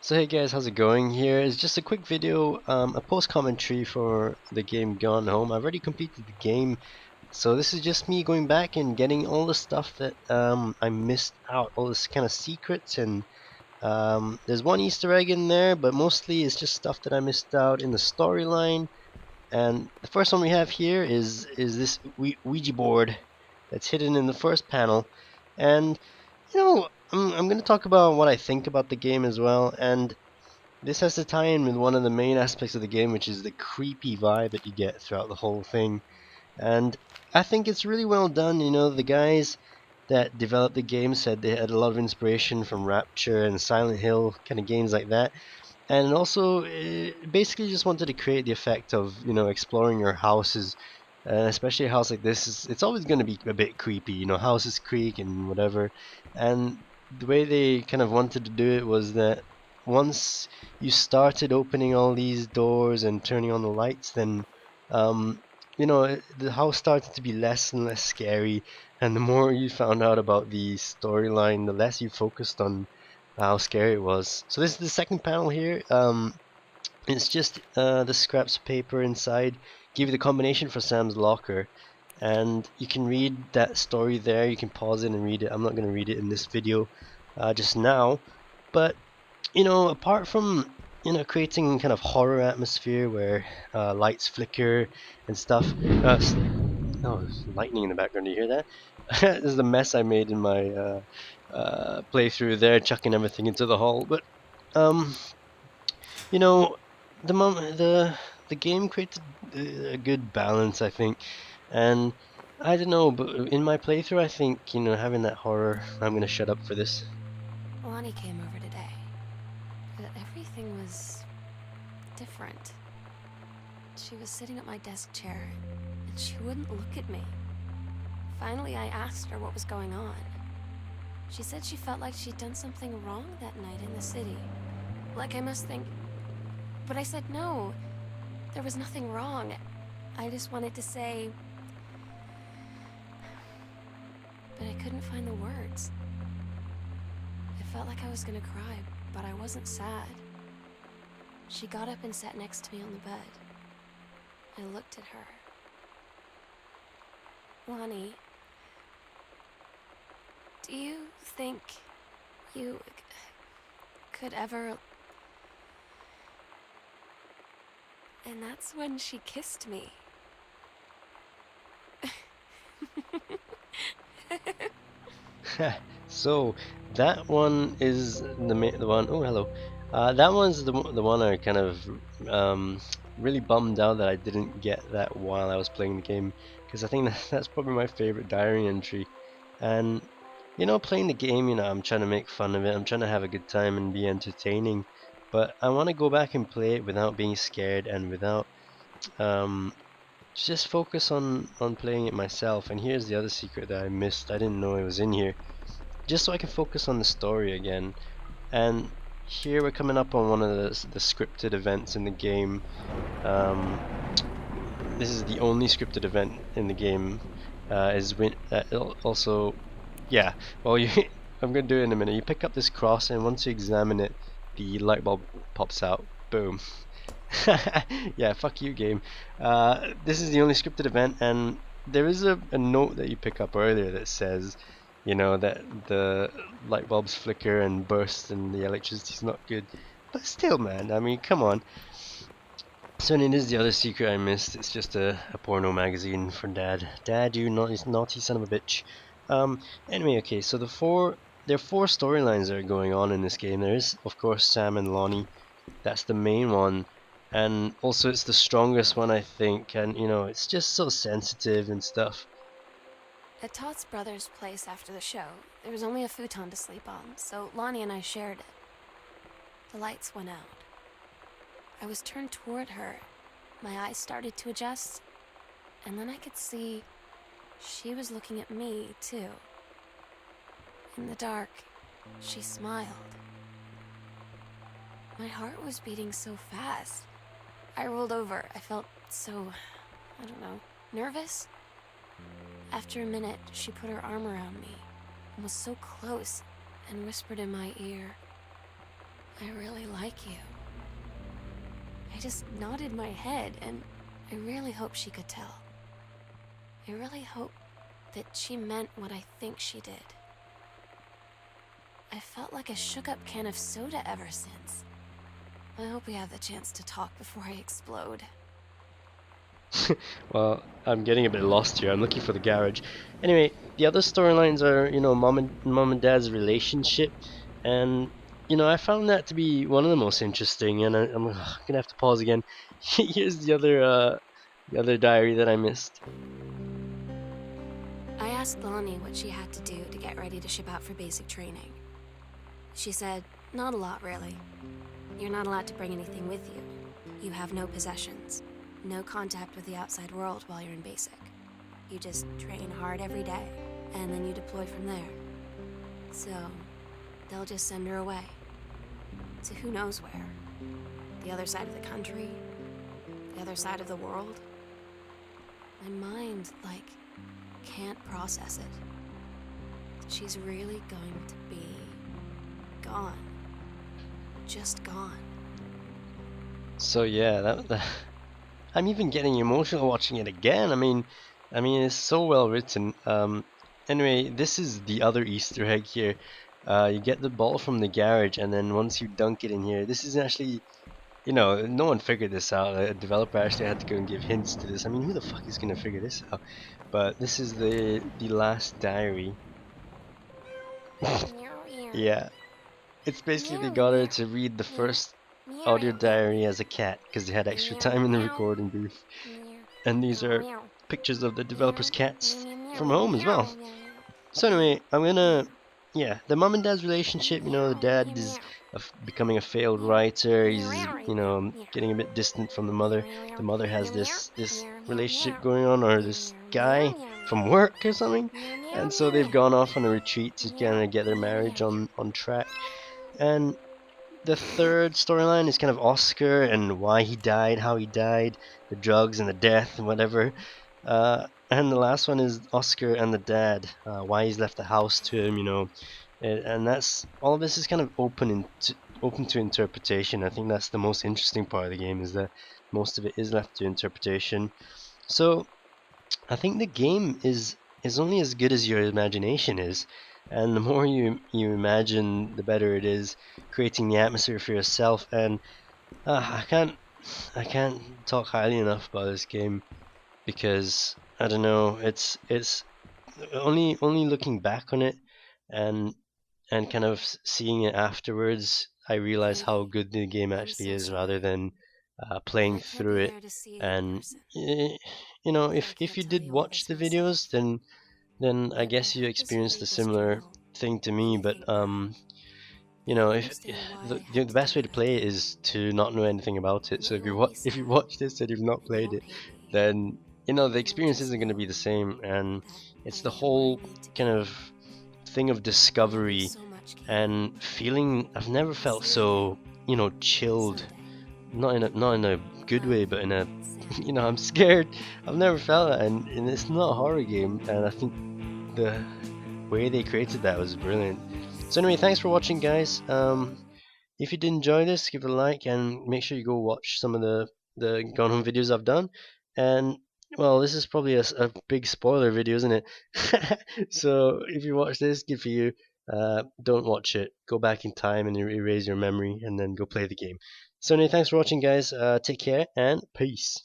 So hey guys, how's it going? Here is just a quick video, a post commentary for the game Gone Home. I've already completed the game, so this is just me going back and getting all the stuff that I missed out, all this kind of secrets, and there's one Easter egg in there, but mostly it's just stuff that I missed out in the storyline. And the first one we have here is this Ouija board that's hidden in the first panel, and I'm going to talk about what I think about the game as well, and this has to tie in with one of the main aspects of the game, which is the creepy vibe that you get throughout the whole thing. And I think it's really well done. The guys that developed the game said they had a lot of inspiration from Rapture and Silent Hill kind of games like that. And also, basically just wanted to create the effect of, exploring your houses. Especially a house like this, it's always going to be a bit creepy. Houses creak and whatever. And the way they kind of wanted to do it was that once you started opening all these doors and turning on the lights, then um, the house started to be less and less scary. And the more you found out about the storyline, the less you focused on how scary it was. So this is the second panel here. It's just the scraps of paper inside give you the combination for Sam's locker, and you can read that story there. You can pause it and read it. I'm not going to read it in this video just now, but apart from creating kind of horror atmosphere where lights flicker and stuff. Oh, there's lightning in the background. Do you hear that? This is the mess I made in my playthrough there, chucking everything into the hall. But um, you know, the game created a good balance, I think, and I don't know, but in my playthrough, I think having that horror. I'm gonna shut up for this. Lonnie came over today, but everything was different. She was sitting at my desk chair, and she wouldn't look at me. Finally, I asked her what was going on. She said she felt like she'd done something wrong that night in the city. Like I must think... But I said no, there was nothing wrong. I just wanted to say... But I couldn't find the words. It felt like I was gonna cry, but I wasn't sad. She got up and sat next to me on the bed. I looked at her. Lonnie, do you think you could ever... And that's when she kissed me. So that one is the one. Oh, hello. That one's the one I kind of really bummed out that I didn't get that while I was playing the game, because I think that's probably my favorite diary entry. And playing the game, I'm trying to make fun of it. I'm trying to have a good time and be entertaining, but I want to go back and play it without being scared and without um, just focus on playing it myself. And here's the other secret that I missed. I didn't know it was in here, just so I can focus on the story again. And here we're coming up on one of the scripted events in the game. Um, this is the only scripted event in the game. Is when also, yeah. Well, I'm gonna do it in a minute. You pick up this cross, and once you examine it, the light bulb pops out. Boom. Yeah, fuck you, game. This is the only scripted event, and there is a note that you pick up earlier that says, that the light bulbs flicker and burst and the electricity's not good. But still, man, I mean, come on. So it is the other secret I missed. It's just a porno magazine for Dad. Dad, you naughty son of a bitch. Anyway, okay, so there are four storylines that are going on in this game. There is, of course, Sam and Lonnie. That's the main one. And also it's the strongest one, I think, and it's just so sensitive and stuff. At Todd's brother's place after the show, there was only a futon to sleep on, so Lonnie and I shared it. The lights went out. I was turned toward her. My eyes started to adjust, and then I could see she was looking at me, too. In the dark, she smiled. My heart was beating so fast. I rolled over. I felt so, I don't know, nervous. After a minute, she put her arm around me and was so close and whispered in my ear, I really like you. I just nodded my head, and I really hope she could tell. I really hope that she meant what I think she did. I felt like a shook-up can of soda ever since. I hope we have the chance to talk before I explode. Well, I'm getting a bit lost here. I'm looking for the garage. Anyway, the other storylines are, mom and dad's relationship, and I found that to be one of the most interesting. And I'm gonna have to pause again. Here's the other diary that I missed. I asked Lonnie what she had to do to get ready to ship out for basic training. She said, not a lot, really. You're not allowed to bring anything with you. You have no possessions, no contact with the outside world while you're in basic. You just train hard every day, and then you deploy from there. So, they'll just send her away. To who knows where. The other side of the country, the other side of the world. My mind, can't process it. She's really going to be gone. Just gone. So yeah, I'm even getting emotional watching it again. I mean, it's so well written. Anyway, this is the other Easter egg here. You get the ball from the garage, and then once you dunk it in here, this is actually, no one figured this out. A developer actually had to go and give hints to this. I mean, who the fuck is gonna figure this out? But this is the last diary. Yeah, it's basically got her to read the first audio diary as a cat because they had extra time in the recording booth. And these are pictures of the developer's cats from home as well. So anyway, yeah, the mom and dad's relationship, the dad is becoming a failed writer. He's, getting a bit distant from the mother. The mother has this relationship going on, or this guy from work or something. And so they've gone off on a retreat to kind of get their marriage on track. And the third storyline is kind of Oscar and why he died, how he died, the drugs and the death and whatever. And the last one is Oscar and the dad, why he's left the house to him, and that's all of this is kind of open to interpretation. I think that's the most interesting part of the game, is that most of it is left to interpretation. So I think the game is only as good as your imagination is, and the more you imagine, the better it is, creating the atmosphere for yourself. And I can't talk highly enough about this game because I don't know, it's only looking back on it and kind of seeing it afterwards, I realize how Baby, good the game I'm actually so is rather sorry. than playing I can't be through it. there to see you in And person. I if can't you tell did you all watch this the myself. videos, then I But I guess you hope as you experienced a read this similar journal, thing to and me. you But think back, you'll if understand why the I had to do best way to what I play it did. is to not know anything about it. And So then you won't be if you sad, watch this and you've not and you played won't it, hate me. then the You'll experience just isn't going to know be the same. And that it's I the am where I whole need to kind be. of thing of I love you discovery so much, Kate. and feeling. I've never I'll felt see you again. so chilled, Someday. not in a good Well, way, but in a soon. I'm scared. I've never felt that, and it's not a horror game, and I think the way they created that was brilliant. So anyway, thanks for watching, guys. If you did enjoy this, give it a like and make sure you go watch some of the Gone Home videos I've done. And well, this is probably a big spoiler video, isn't it? So if you watch this, good for you. Don't watch it. Go back in time and erase your memory, and then go play the game. So anyway, thanks for watching, guys. Take care and peace.